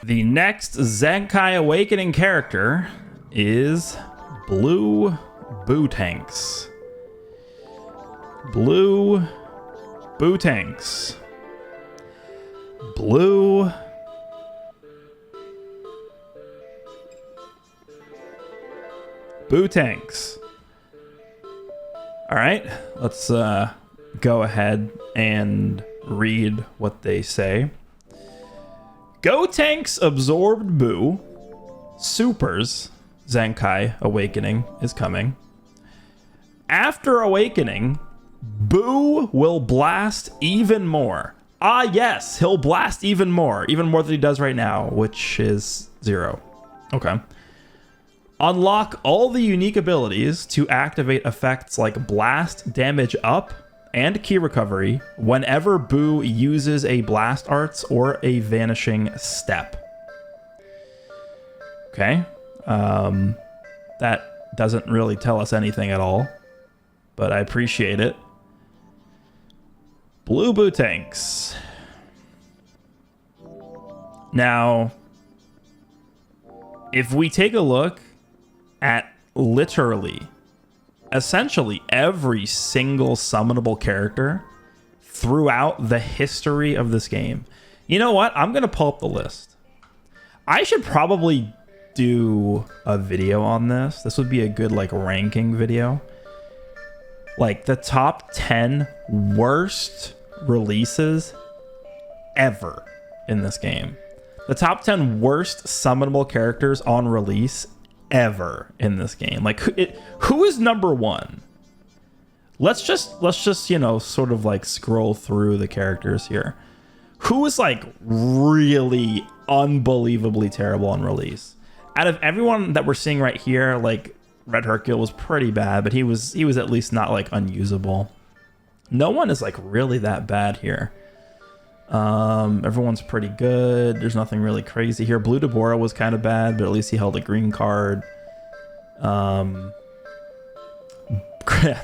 The next Zenkai Awakening character is Blue Bootanks. Blue Bootanks. Blue Bootanks. All right, let's go ahead and read what they say. Gotenks absorbed BUU. Supers Zenkai Awakening is coming. After awakening, BUU will blast even more. Ah, yes, he'll blast even more than he does right now, which is 0. Okay. Unlock all the unique abilities to activate effects like blast, damage up, and key recovery whenever BUU uses a blast arts or a vanishing step. Okay. That doesn't really tell us anything at all, but I appreciate it. Blue Bootanks. Now, if we take a look at literally, essentially every single summonable character throughout the history of this game, you know what? I'm going to pull up the list. I should probably do a video on this. This would be a good like ranking video. Like the top 10 worst releases ever in this game. The top 10 worst summonable characters on release ever in this game. Like who is number 1? Let's just, you know, sort of like scroll through the characters here. Who is like really unbelievably terrible on release? Out of everyone that we're seeing right here, like Red Hercule was pretty bad, but he was at least not like unusable. No one is like really that bad here. Everyone's pretty good. There's nothing really crazy here. Blue Deborah was kind of bad, but at least he held a green card.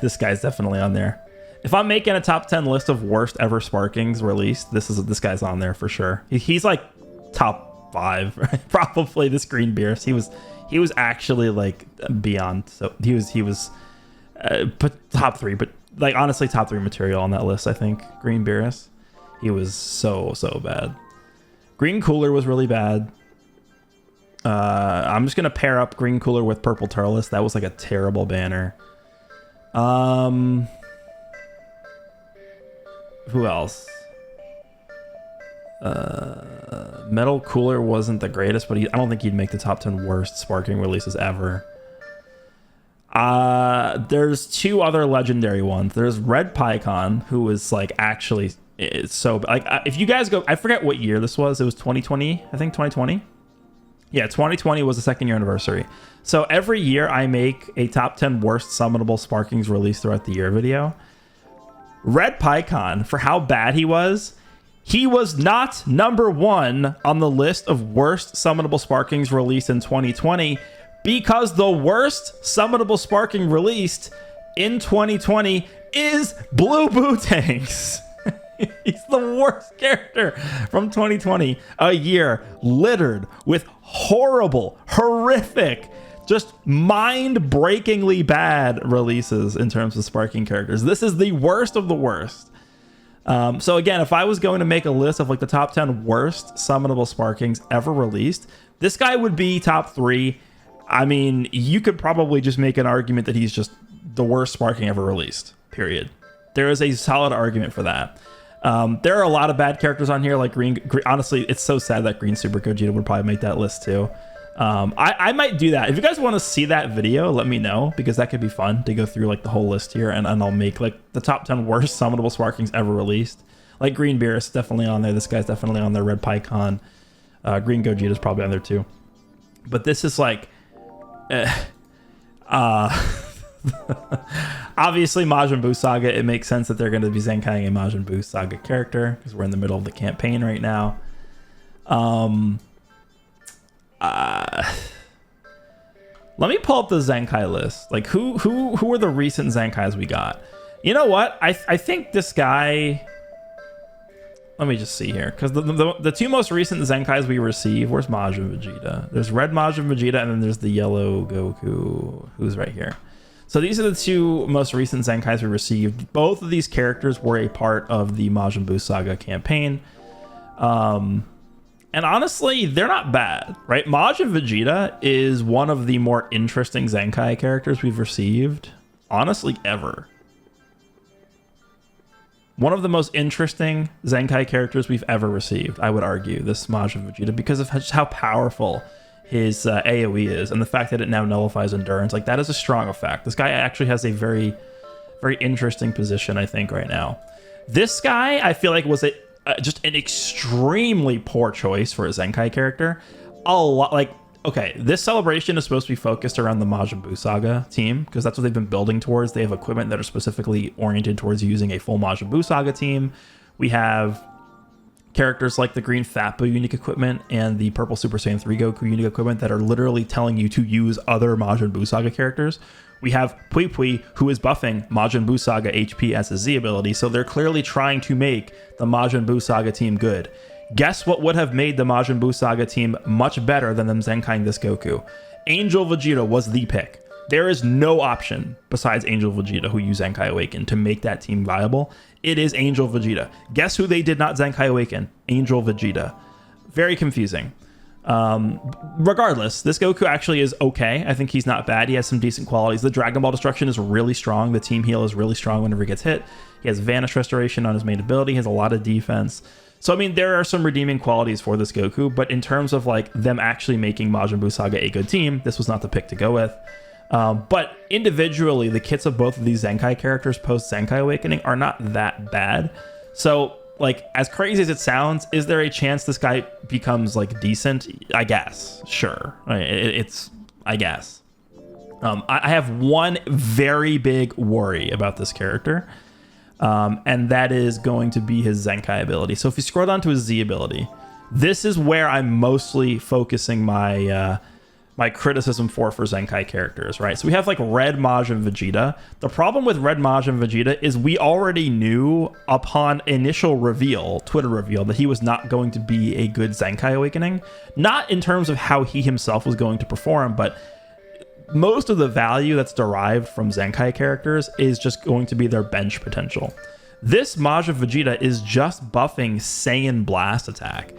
This guy's definitely on there. If I'm making a top 10 list of worst ever Sparkings released, this guy's on there for sure. He's like top 5, right? Probably this Green Beerus. He was actually like beyond. So he was but top 3, but like honestly top 3 material on that list. I think Green Beerus. He was so bad. Green Cooler was really bad. I'm just gonna pair up Green Cooler with Purple Turles. That was like a terrible banner. Who else? Metal Cooler wasn't the greatest, but I don't think he'd make the top 10 worst Sparking releases ever. There's 2 other legendary ones. There's Red Pycon, who was like actually it's so like if you guys go, I forget what year this was. It was 2020, I think 2020. Yeah, 2020 was the 2nd year anniversary. So every year I make a top 10 worst summonable Sparkings released throughout the year video. Red Pycon, for how bad he was not number 1 on the list of worst summonable Sparkings released in 2020 because the worst summonable Sparking released in 2020 is Blue Bootanks. He's the worst character from 2020. A year littered with horrible, horrific, just mind-breakingly bad releases in terms of Sparking characters. This is the worst of the worst. So again, if I was going to make a list of like the top 10 worst summonable Sparkings ever released, this guy would be top 3. I mean, you could probably just make an argument that he's just the worst Sparking ever released, period. There is a solid argument for that. There are a lot of bad characters on here, like Green. Honestly, it's so sad that Green Super Gogeta would probably make that list too. I might do that. If you guys want to see that video, let me know, because that could be fun to go through like the whole list here, and I'll make like the top 10 worst summonable Sparkings ever released. Like Green Beerus is definitely on there. This guy's definitely on there. Red Pycon. Green Gogeta is probably on there too. But this is like... obviously Majin Buu Saga, it makes sense that they're going to be Zenkaiing a Majin Buu Saga character because we're in the middle of the campaign right now. Let me pull up the Zenkai list. Like who are the recent Zenkais we got? You know what? I think this guy let me just see here, because the two most recent Zenkais we received, where's Majin Vegeta? There's red Majin Vegeta, and then there's the yellow Goku, who's right here. So these are the two most recent Zenkais we received. Both of these characters were a part of the Majin Buu Saga campaign. And honestly, they're not bad, right? Majin Vegeta is one of the more interesting Zenkai characters we've received, honestly, ever. One of the most interesting Zenkai characters we've ever received, I would argue, this Majin Vegeta, because of just how powerful his AoE is, and the fact that it now nullifies endurance. Like, that is a strong effect. This guy actually has a very, very interesting position, I think, right now. This guy, I feel like, was just an extremely poor choice for a Zenkai character. A lot, like, okay, this celebration is supposed to be focused around the Majin Buu Saga team, because that's what they've been building towards. They have equipment that are specifically oriented towards using a full Majin Buu Saga team. We have characters like the green Fat Buu unique equipment and the purple Super Saiyan 3 Goku unique equipment that are literally telling you to use other Majin Buu Saga characters. We have Pui Pui, who is buffing Majin Buu Saga HP as his Z ability, so they're clearly trying to make the Majin Buu Saga team good. Guess what would have made the Majin Buu Saga team much better than them Zenkaiing this Goku? Angel Vegeta was the pick. There is no option besides Angel Vegeta, who you Zenkai Awaken, to make that team viable. It is Angel Vegeta. Guess who they did not Zenkai Awaken? Angel Vegeta. Very confusing. Regardless, this Goku actually is okay. I think he's not bad. He has some decent qualities. The Dragon Ball Destruction is really strong. The Team Heal is really strong whenever he gets hit. He has Vanish Restoration on his main ability. He has a lot of defense. So, I mean, there are some redeeming qualities for this Goku, but in terms of, like, them actually making Majin Buu Saga a good team, this was not the pick to go with. But individually, the kits of both of these Zenkai characters post Zenkai Awakening are not that bad. So, like, as crazy as it sounds, is there a chance this guy becomes, like, decent? I guess. Sure. I guess. I have one very big worry about this character, and that is going to be his Zenkai ability. So if you scroll down to his Z ability, this is where I'm mostly focusing my my criticism for Zenkai characters, right? So we have like Red Majin Vegeta. The problem with Red Majin Vegeta is we already knew upon initial reveal, Twitter reveal, that he was not going to be a good Zenkai Awakening. Not in terms of how he himself was going to perform, but most of the value that's derived from Zenkai characters is just going to be their bench potential. This Majin Vegeta is just buffing Saiyan Blast attack.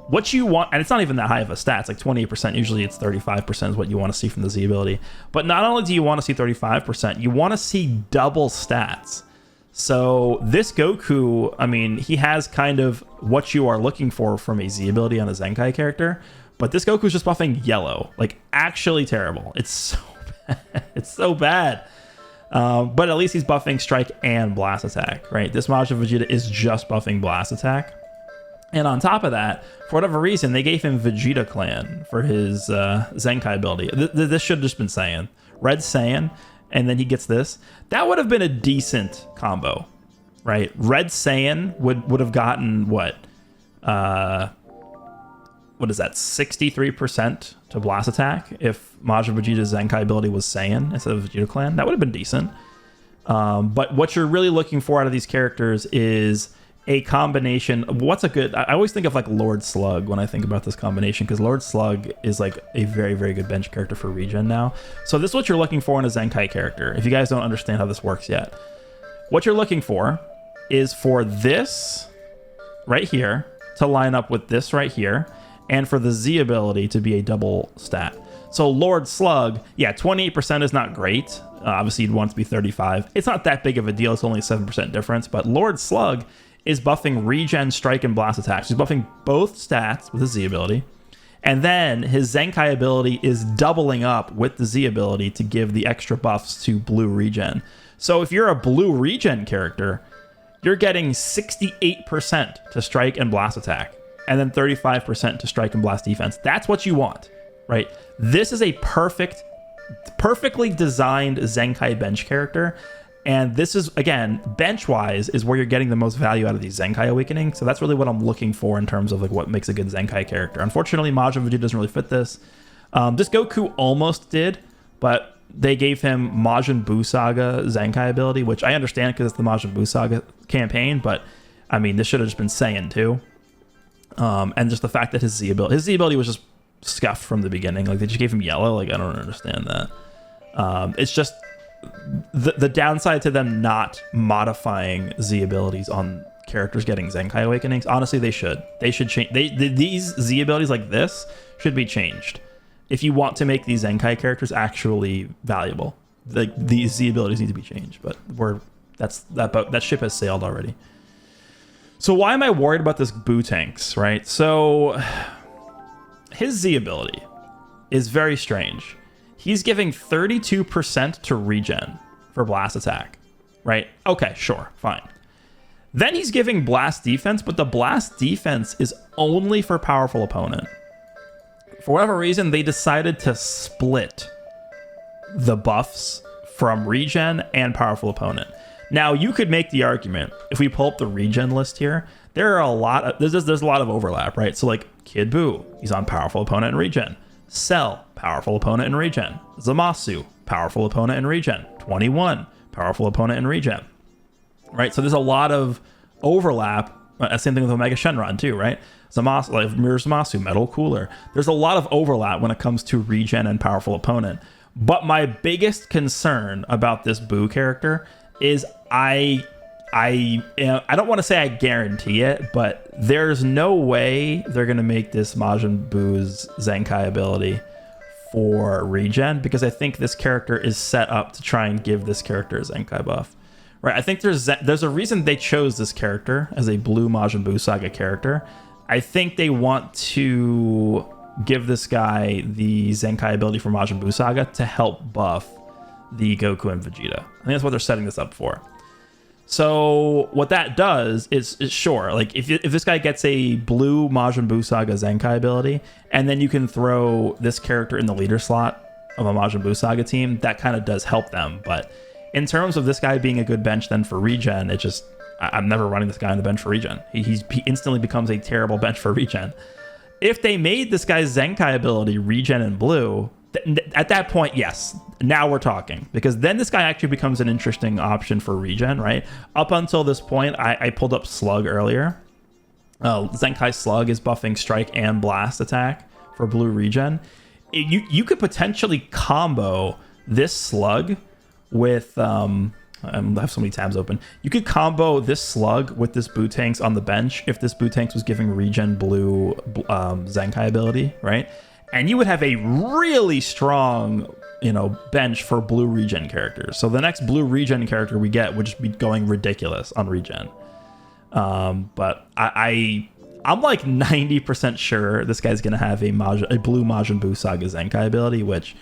What you want, and it's not even that high of a stat, it's like 28%, usually it's 35% is what you want to see from the Z ability. But not only do you want to see 35%, you want to see double stats. So this Goku, I mean, he has kind of what you are looking for from a Z ability on a Zenkai character, but this Goku's just buffing yellow, like actually terrible. It's so bad. It's so bad. But at least he's buffing strike and blast attack, right? This Majin Vegeta is just buffing blast attack. And on top of that, for whatever reason, they gave him Vegeta Clan for his Zenkai ability. This should have just been Saiyan. Red Saiyan, and then he gets this. That would have been a decent combo, right? Red Saiyan would have gotten what? What is that? 63% to blast attack if Majin Vegeta's Zenkai ability was Saiyan instead of Vegeta Clan. That would have been decent. But what you're really looking for out of these characters is a combination. What's a good, I always think of like Lord Slug when I think about this combination, because Lord Slug is like a very, very good bench character for regen now. So this is what you're looking for in a Zenkai character. If you guys don't understand how this works yet, what you're looking for is for this right here to line up with this right here, and for the Z ability to be a double stat. So Lord Slug, yeah, 28% is not great. Obviously you'd want it to be 35. It's not that big of a deal. It's only a 7% difference, but Lord Slug is buffing regen, strike, and blast attacks. He's buffing both stats with his Z ability. And then his Zenkai ability is doubling up with the Z ability to give the extra buffs to blue regen. So if you're a blue regen character, you're getting 68% to strike and blast attack, and then 35% to strike and blast defense. That's what you want, right? This is a perfectly designed Zenkai bench character. And this is, again, bench-wise, is where you're getting the most value out of these Zenkai Awakening. So that's really what I'm looking for in terms of like what makes a good Zenkai character. Unfortunately, Majin Vegeta doesn't really fit this. This Goku almost did, but they gave him Majin Buu Saga Zenkai ability, which I understand because it's the Majin Buu Saga campaign, but I mean, this should have just been Saiyan too. And just the fact that his Z ability was just scuffed from the beginning. Like, they just gave him yellow. Like, I don't understand that. It's just the downside to them not modifying Z abilities on characters getting Zenkai Awakenings. Honestly, they should change. These Z abilities like this should be changed if you want to make these Zenkai characters actually valuable. Like, these Z abilities need to be changed, but that ship has sailed already. So why am I worried about this BUU tanks, right? So his Z ability is very strange. He's giving 32% to regen for blast attack, right? Okay, sure, fine. Then he's giving blast defense, but the blast defense is only for powerful opponent. For whatever reason, they decided to split the buffs from regen and powerful opponent. Now, you could make the argument, if we pull up the regen list here, there's a lot of overlap, right? So like Kid Buu, he's on powerful opponent and regen. Cell, powerful opponent and regen. Zamasu, powerful opponent and regen. 21, powerful opponent and regen. Right? So there's a lot of overlap. Same thing with Omega Shenron too, right? Zamasu, like Mirror Zamasu, Metal Cooler. There's a lot of overlap when it comes to regen and powerful opponent. But my biggest concern about this BUU character is I don't want to say I guarantee it, but there's no way they're going to make this Majin Buu's Zenkai ability for regen, because I think this character is set up to try and give this character a Zenkai buff. Right? I think there's a reason they chose this character as a blue Majin Buu Saga character. I think they want to give this guy the Zenkai ability for Majin Buu Saga to help buff the Goku and Vegeta. I think that's what they're setting this up for. So what that does is sure, like if this guy gets a blue Majin Buu Saga Zenkai ability, and then you can throw this character in the leader slot of a Majin Buu Saga team, that kind of does help them. But in terms of this guy being a good bench then for regen, I'm never running this guy on the bench for regen. He instantly becomes a terrible bench for regen. If they made this guy's Zenkai ability regen and blue, at that point, yes, now we're talking, because then this guy actually becomes an interesting option for regen, right? Up until this point, I pulled up Slug earlier. Zenkai Slug is buffing strike and blast attack for blue regen. You could potentially combo this Slug with I have so many tabs open. You could combo this Slug with this BUU tanks on the bench if this BUU tanks was giving regen blue Zenkai ability, right? And you would have a really strong, bench for blue regen characters. So the next blue regen character we get would just be going ridiculous on regen. But I'm like 90% sure this guy's gonna have a blue Majin Buu Saga Zenkai ability, which,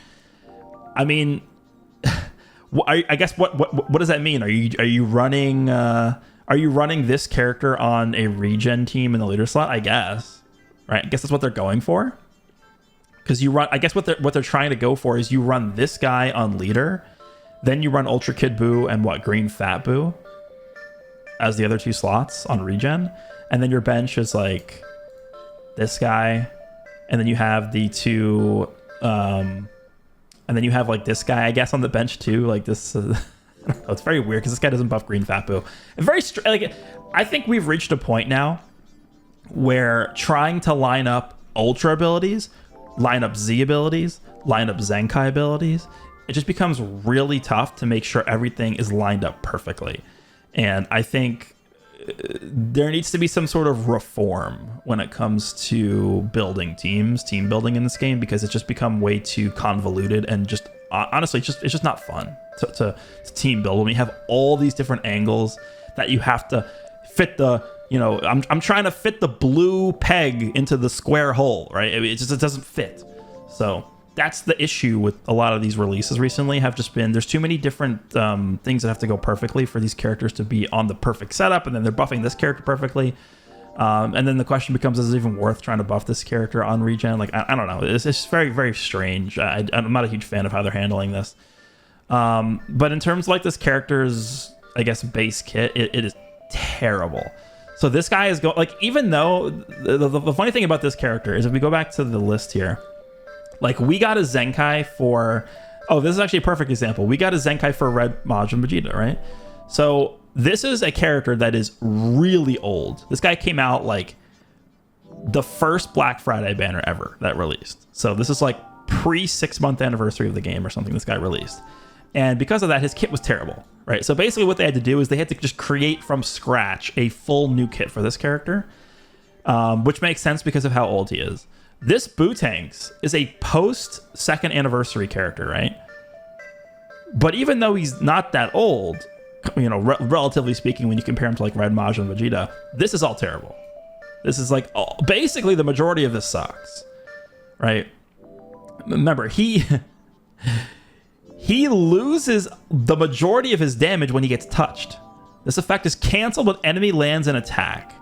I mean, I guess what does that mean? Are you running this character on a regen team in the leader slot? I guess, right? I guess that's what they're going for. Because you run, I guess what they're trying to go for is you run this guy on leader, then you run Ultra Kid Buu and Green Fat Buu as the other two slots on regen, and then your bench is like this guy, and then you have the two, and then you have like this guy, I guess, on the bench too, like this. I don't know, it's very weird because this guy doesn't buff Green Fat Buu. I think we've reached a point now where trying to line up Ultra abilities, line up Z abilities, line up Zenkai abilities, it just becomes really tough to make sure everything is lined up perfectly. And I think there needs to be some sort of reform when it comes to building team building in this game, because it's just become way too convoluted and just honestly it's just not fun to team build when you have all these different angles that you have to fit the I'm trying to fit the blue peg into the square hole, right? It doesn't fit. So that's the issue with a lot of these releases recently, have just been there's too many different things that have to go perfectly for these characters to be on the perfect setup, and then they're buffing this character perfectly. And then the question becomes, is it even worth trying to buff this character on regen? Like, I don't know. It's very, very strange. I'm not a huge fan of how they're handling this. But in terms of like this character's, I guess, base kit, it is terrible. So this guy is going, like, even though the funny thing about this character is if we go back to the list here, like we got a Zenkai for, this is actually a perfect example. We got a Zenkai for Red Majin Vegeta, right? So This is a character that is really old. This guy came out like the first Black Friday banner ever that released. So this is like pre 6-month anniversary of the game or something this guy released. And because of that, his kit was terrible, right? So basically what they had to do is they had to just create from scratch a full new kit for this character, which makes sense because of how old he is. This BUU is a post 2nd anniversary character, right? But even though he's not that old, you know, relatively speaking, when you compare him to like Red Majin and Vegeta, this is all terrible. This is like basically the majority of this sucks, right? Remember, he loses the majority of his damage when he gets touched. This effect is canceled when enemy lands an attack,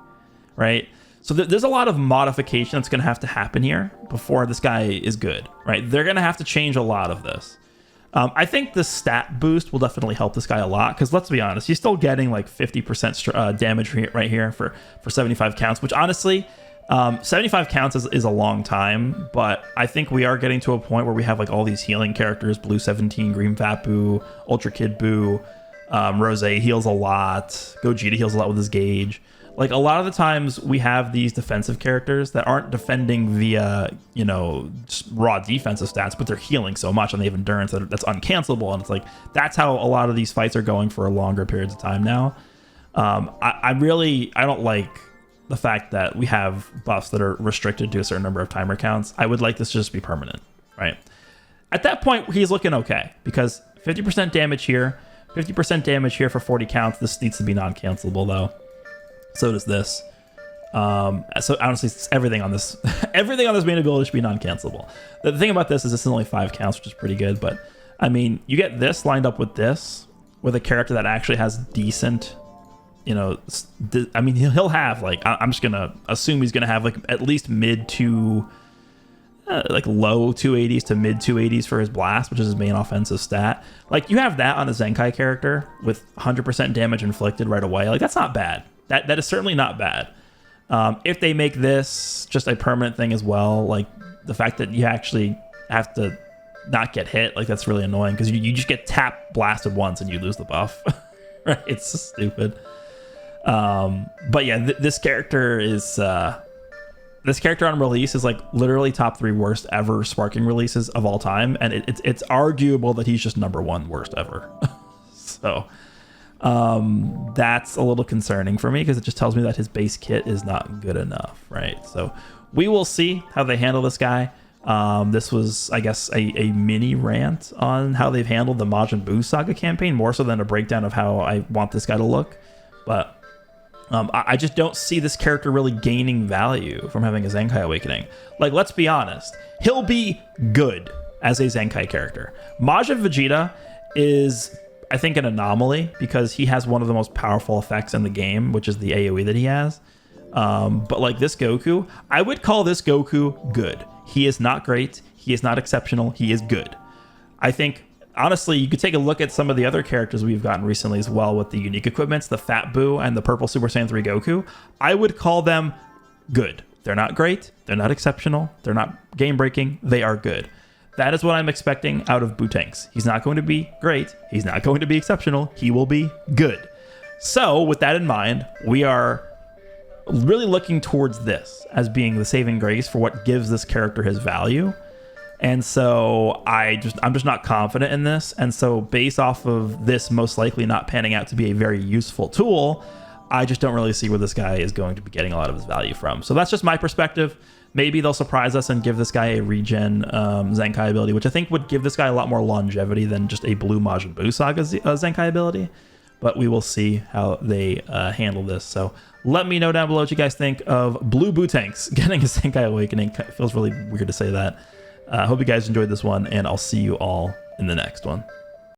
right? So there's a lot of modification that's going to have to happen here before this guy is good, right? They're going to have to change a lot of this. I think the stat boost will definitely help this guy a lot, because let's be honest, he's still getting like 50% damage right here for 75 counts, which honestly, 75 counts is a long time, but I think we are getting to a point where we have like all these healing characters, Blue 17, Green Fat BUU, Ultra Kid BUU, Rose heals a lot, Gogeta heals a lot with his gauge. Like a lot of the times we have these defensive characters that aren't defending via, you know, just raw defensive stats, but they're healing so much and they have endurance that's uncancelable. And it's like, that's how a lot of these fights are going for longer periods of time now. I don't like the fact that we have buffs that are restricted to a certain number of timer counts. I would like this to just be permanent, right? At that point, he's looking okay because 50% damage here, 50% damage here for 40 counts. This needs to be non-cancelable though. So does this. So honestly, everything on this main ability should be non-cancelable. The thing about this is this is only 5 counts, which is pretty good. But I mean, you get this lined up with this, with a character that actually has decent, you know, I mean, he'll have like, I'm just gonna assume he's gonna have like at least mid to like low 280s to mid 280s for his blast, which is his main offensive stat. Like you have that on a Zenkai character with 100% damage inflicted right away. Like that's not bad. That is certainly not bad. If they make this just a permanent thing as well, like the fact that you actually have to not get hit, like that's really annoying because you just get tap blasted once and you lose the buff. Right? It's so stupid. But yeah, this character is this character on release is like literally top 3 worst ever sparking releases of all time, and it's arguable that he's just #1 worst ever. So that's a little concerning for me because it just tells me that his base kit is not good enough, right? So we will see how they handle this guy. This was, I guess, a mini rant on how they've handled the Majin Buu Saga campaign, more so than a breakdown of how I want this guy to look. But I just don't see this character really gaining value from having a Zenkai Awakening. Like, let's be honest, he'll be good as a Zenkai character. Majin Vegeta is, I think, an anomaly because he has one of the most powerful effects in the game, which is the AoE that he has. But like this Goku, I would call this Goku good. He is not great. He is not exceptional. He is good. I think, honestly, you could take a look at some of the other characters we've gotten recently as well with the unique equipments, the Fat BUU and the Purple Super Saiyan 3 Goku. I would call them good. They're not great. They're not exceptional. They're not game-breaking. They are good. That is what I'm expecting out of BUU. He's not going to be great. He's not going to be exceptional. He will be good. So with that in mind, we are really looking towards this as being the saving grace for what gives this character his value. And so I'm just not confident in this. And so based off of this most likely not panning out to be a very useful tool, I just don't really see where this guy is going to be getting a lot of his value from. So that's just my perspective. Maybe they'll surprise us and give this guy a regen Zenkai ability, which I think would give this guy a lot more longevity than just a Blue Majin Buu Saga Zenkai ability. But we will see how they handle this. So let me know down below what you guys think of Blue BUU getting a Zenkai Awakening. It feels really weird to say that. I hope you guys enjoyed this one, and I'll see you all in the next one.